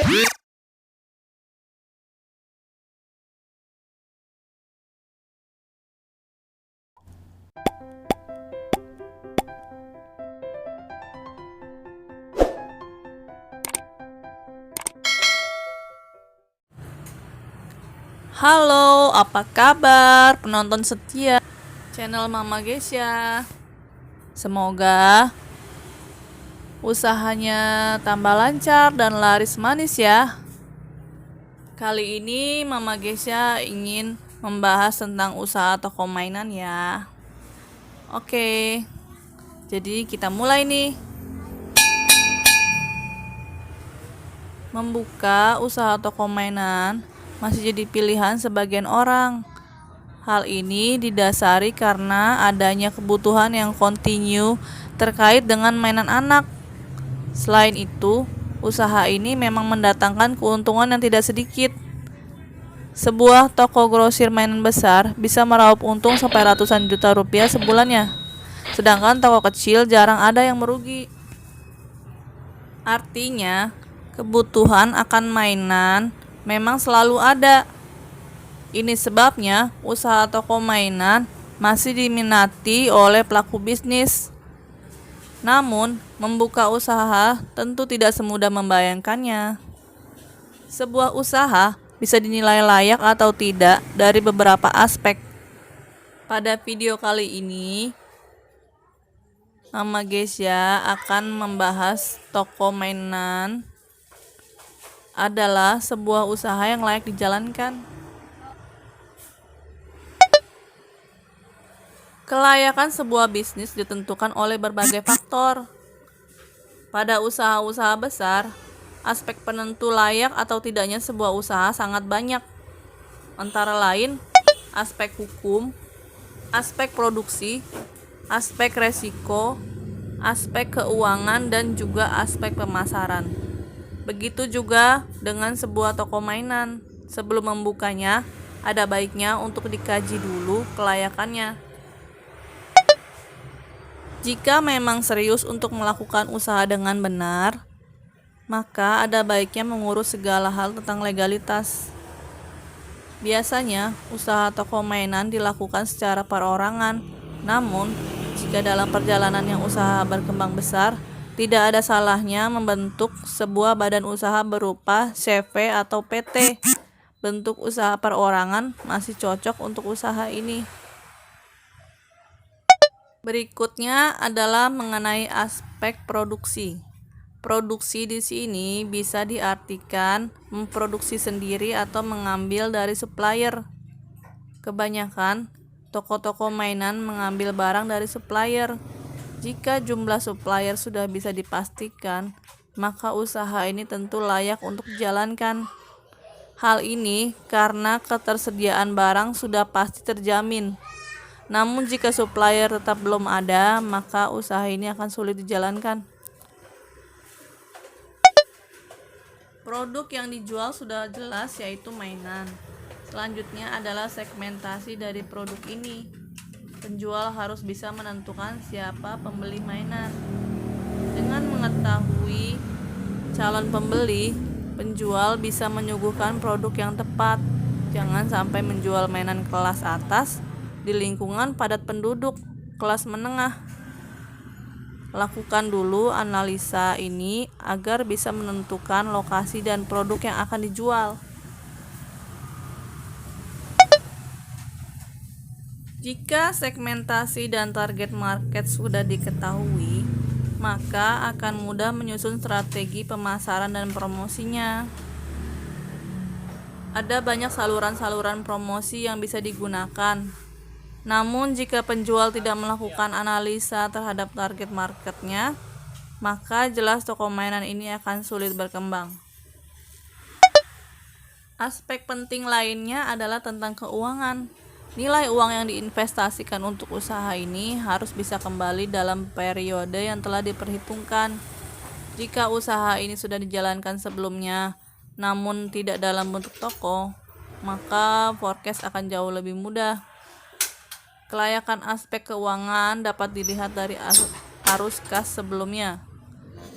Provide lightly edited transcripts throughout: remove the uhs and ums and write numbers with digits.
Halo, apa kabar penonton setia channel Mama Gesya? Semoga usahanya tambah lancar dan laris manis ya. Kali ini Mama Gesya ingin membahas tentang usaha toko mainan ya. Oke, jadi kita mulai nih. Membuka usaha toko mainan masih jadi pilihan sebagian orang. Hal ini didasari karena adanya kebutuhan yang kontinu terkait dengan mainan anak. Selain itu, usaha ini memang mendatangkan keuntungan yang tidak sedikit. Sebuah toko grosir mainan besar bisa meraup untung sampai ratusan juta rupiah sebulannya. Sedangkan toko kecil jarang ada yang merugi. Artinya, kebutuhan akan mainan memang selalu ada. Ini sebabnya usaha toko mainan masih diminati oleh pelaku bisnis. Namun, membuka usaha tentu tidak semudah membayangkannya. Sebuah usaha bisa dinilai layak atau tidak dari beberapa aspek. Pada video kali ini, Mama Gesya akan membahas toko mainan adalah sebuah usaha yang layak dijalankan. Kelayakan sebuah bisnis ditentukan oleh berbagai faktor. Pada usaha-usaha besar, aspek penentu layak atau tidaknya sebuah usaha sangat banyak. Antara lain, aspek hukum, aspek produksi, aspek resiko, aspek keuangan, dan juga aspek pemasaran. Begitu juga dengan sebuah toko mainan. Sebelum membukanya, ada baiknya untuk dikaji dulu kelayakannya. Jika memang serius untuk melakukan usaha dengan benar, maka ada baiknya mengurus segala hal tentang legalitas. Biasanya, usaha toko mainan dilakukan secara perorangan. Namun, jika dalam perjalanan yang usaha berkembang besar, tidak ada salahnya membentuk sebuah badan usaha berupa CV atau PT. Bentuk usaha perorangan masih cocok untuk usaha ini. Berikutnya adalah mengenai aspek produksi. Produksi di sini bisa diartikan memproduksi sendiri atau mengambil dari supplier. Kebanyakan toko-toko mainan mengambil barang dari supplier. Jika jumlah supplier sudah bisa dipastikan, maka usaha ini tentu layak untuk dijalankan. Hal ini karena ketersediaan barang sudah pasti terjamin. Namun jika supplier tetap belum ada, maka usaha ini akan sulit dijalankan. Produk yang dijual sudah jelas, yaitu mainan. Selanjutnya adalah segmentasi dari produk ini. Penjual harus bisa menentukan siapa pembeli mainan. Dengan mengetahui calon pembeli, penjual bisa menyuguhkan produk yang tepat. Jangan sampai menjual mainan kelas atas di lingkungan padat penduduk kelas menengah. Lakukan dulu analisa ini agar bisa menentukan lokasi dan produk yang akan dijual. Jika segmentasi dan target market sudah diketahui, maka akan mudah menyusun strategi pemasaran dan promosinya. Ada banyak saluran-saluran promosi yang bisa digunakan. Namun jika penjual tidak melakukan analisa terhadap target marketnya, maka jelas toko mainan ini akan sulit berkembang. Aspek penting lainnya adalah tentang keuangan. Nilai uang yang diinvestasikan untuk usaha ini harus bisa kembali dalam periode yang telah diperhitungkan. Jika usaha ini sudah dijalankan sebelumnya, namun tidak dalam bentuk toko, maka forecast akan jauh lebih mudah. Kelayakan aspek keuangan dapat dilihat dari arus kas sebelumnya.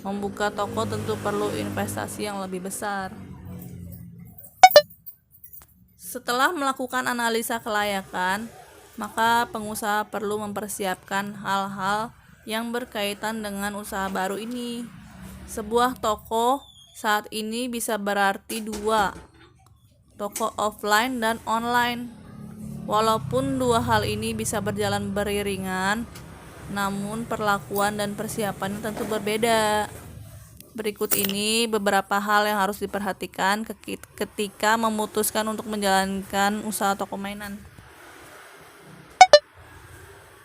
Membuka toko tentu perlu investasi yang lebih besar. Setelah melakukan analisa kelayakan, maka pengusaha perlu mempersiapkan hal-hal yang berkaitan dengan usaha baru ini. Sebuah toko saat ini bisa berarti dua, toko offline dan online. Walaupun dua hal ini bisa berjalan beriringan, namun perlakuan dan persiapannya tentu berbeda. Berikut ini beberapa hal yang harus diperhatikan ketika memutuskan untuk menjalankan usaha toko mainan.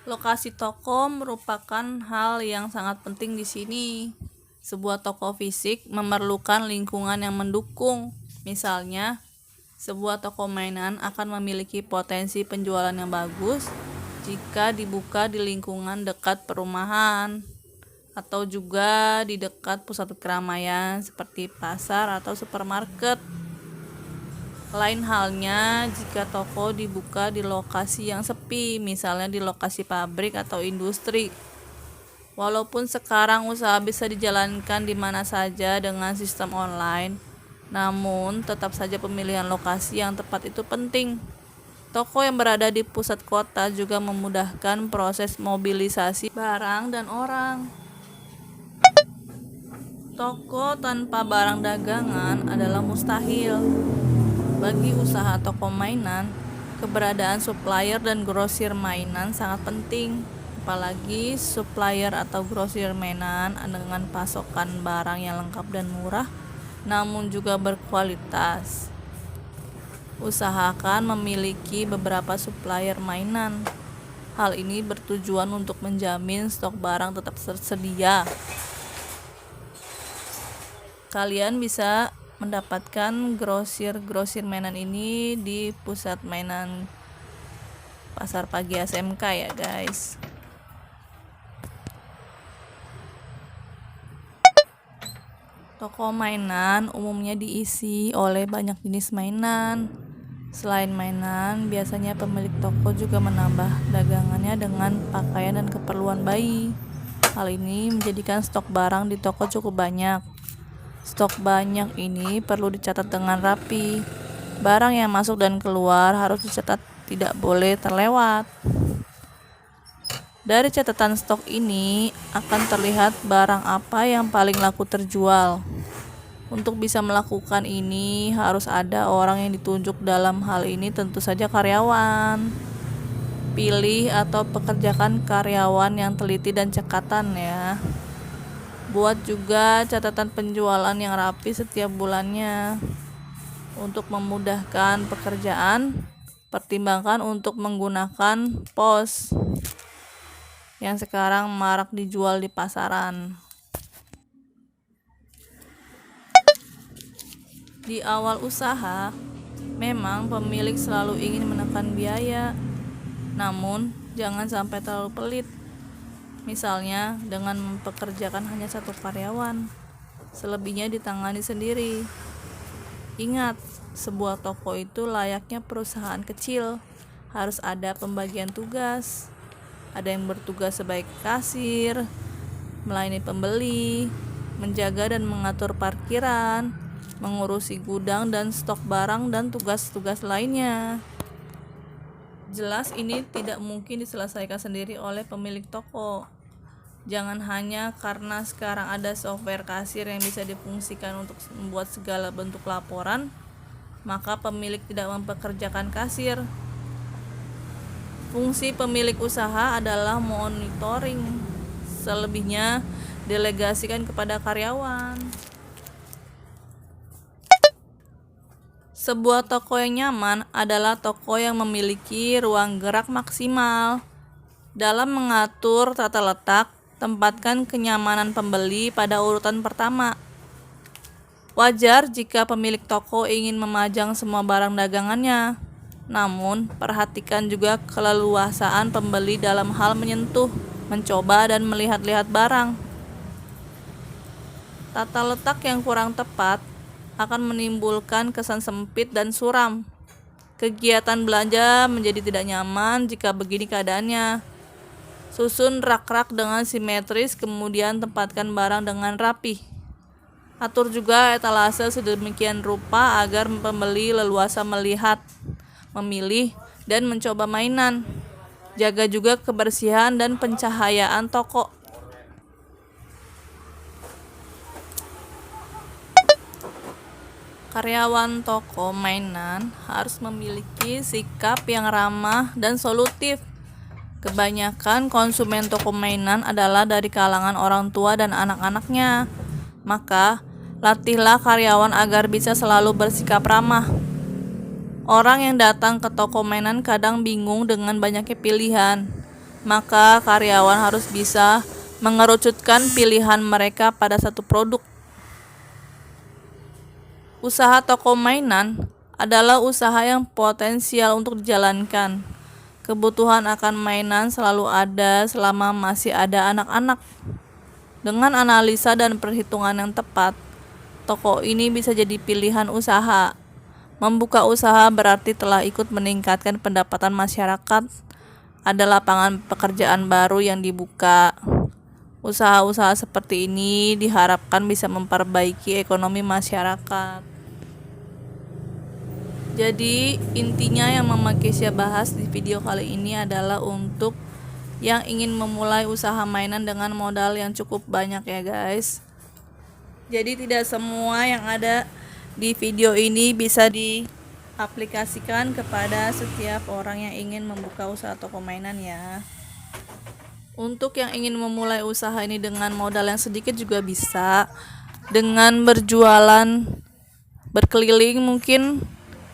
Lokasi toko merupakan hal yang sangat penting di sini. Sebuah toko fisik memerlukan lingkungan yang mendukung. Misalnya, sebuah toko mainan akan memiliki potensi penjualan yang bagus jika dibuka di lingkungan dekat perumahan atau juga di dekat pusat keramaian seperti pasar atau supermarket. Lain halnya jika toko dibuka di lokasi yang sepi, misalnya di lokasi pabrik atau industri. Walaupun sekarang usaha bisa dijalankan di mana saja dengan sistem online, namun tetap saja pemilihan lokasi yang tepat itu penting. Toko yang berada di pusat kota juga memudahkan proses mobilisasi barang dan orang. Toko tanpa barang dagangan adalah mustahil. Bagi usaha toko mainan, keberadaan supplier dan grosir mainan sangat penting. Apalagi supplier atau grosir mainan dengan pasokan barang yang lengkap dan murah, namun juga berkualitas. Usahakan memiliki beberapa supplier mainan. Hal ini bertujuan untuk menjamin stok barang tetap tersedia. Kalian bisa mendapatkan grosir mainan ini di pusat mainan Pasar Pagi SMK ya guys. Toko mainan umumnya diisi oleh banyak jenis mainan. Selain mainan, biasanya pemilik toko juga menambah dagangannya dengan pakaian dan keperluan bayi. Hal ini menjadikan stok barang di toko cukup banyak. Stok banyak ini perlu dicatat dengan rapi. Barang yang masuk dan keluar harus dicatat, tidak boleh terlewat. Dari catatan stok ini akan terlihat barang apa yang paling laku terjual. Untuk bisa melakukan ini harus ada orang yang ditunjuk, dalam hal ini tentu saja karyawan. Pilih atau pekerjakan karyawan yang teliti dan cekatan ya. Buat juga catatan penjualan yang rapi setiap bulannya. Untuk memudahkan pekerjaan, pertimbangkan untuk menggunakan POS yang sekarang marak dijual di pasaran. Di awal usaha, memang pemilik selalu ingin menekan biaya, namun jangan sampai terlalu pelit. Misalnya dengan mempekerjakan hanya satu karyawan, selebihnya ditangani sendiri. Ingat, sebuah toko itu layaknya perusahaan kecil, harus ada pembagian tugas. Ada yang bertugas sebagai kasir, melayani pembeli, menjaga dan mengatur parkiran, mengurusi gudang dan stok barang, dan tugas-tugas lainnya. Jelas ini tidak mungkin diselesaikan sendiri oleh pemilik toko. Jangan hanya karena sekarang ada software kasir yang bisa difungsikan untuk membuat segala bentuk laporan, maka pemilik tidak mempekerjakan kasir. Fungsi pemilik usaha adalah monitoring. Selebihnya delegasikan kepada karyawan. Sebuah toko yang nyaman adalah toko yang memiliki ruang gerak maksimal. Dalam mengatur tata letak, tempatkan kenyamanan pembeli pada urutan pertama. Wajar jika pemilik toko ingin memajang semua barang dagangannya. Namun, perhatikan juga keleluasaan pembeli dalam hal menyentuh, mencoba, dan melihat-lihat barang. Tata letak yang kurang tepat akan menimbulkan kesan sempit dan suram. Kegiatan belanja menjadi tidak nyaman jika begini keadaannya. Susun rak-rak dengan simetris, kemudian tempatkan barang dengan rapi. Atur juga etalase sedemikian rupa agar pembeli leluasa melihat, memilih, dan mencoba mainan. Jaga juga kebersihan dan pencahayaan toko. Karyawan toko mainan harus memiliki sikap yang ramah dan solutif. Kebanyakan konsumen toko mainan adalah dari kalangan orang tua dan anak-anaknya. Maka, latihlah karyawan agar bisa selalu bersikap ramah. Orang yang datang ke toko mainan kadang bingung dengan banyaknya pilihan. Maka, karyawan harus bisa mengerucutkan pilihan mereka pada satu produk. Usaha toko mainan adalah usaha yang potensial untuk dijalankan. Kebutuhan akan mainan selalu ada selama masih ada anak-anak. Dengan analisa dan perhitungan yang tepat, toko ini bisa jadi pilihan usaha. Membuka usaha berarti telah ikut meningkatkan pendapatan masyarakat. Ada lapangan pekerjaan baru yang dibuka. Usaha-usaha seperti ini diharapkan bisa memperbaiki ekonomi masyarakat. Jadi intinya yang Mama Kesya bahas di video kali ini adalah untuk yang ingin memulai usaha mainan dengan modal yang cukup banyak ya guys. Jadi tidak semua yang ada di video ini bisa diaplikasikan kepada setiap orang yang ingin membuka usaha toko mainan ya. Untuk yang ingin memulai usaha ini dengan modal yang sedikit juga bisa, dengan berjualan berkeliling mungkin,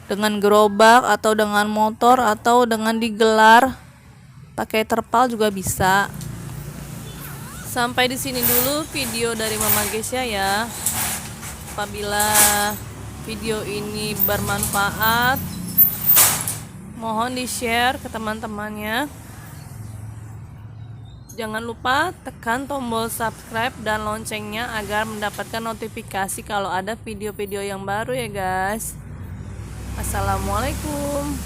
dengan gerobak atau dengan motor atau dengan digelar pakai terpal juga bisa. Sampai di sini dulu video dari Mama Kesya ya. Apabila video ini bermanfaat, mohon di-share ke teman-temannya. Jangan lupa tekan tombol subscribe dan loncengnya agar mendapatkan notifikasi kalau ada video-video yang baru ya guys. Assalamualaikum.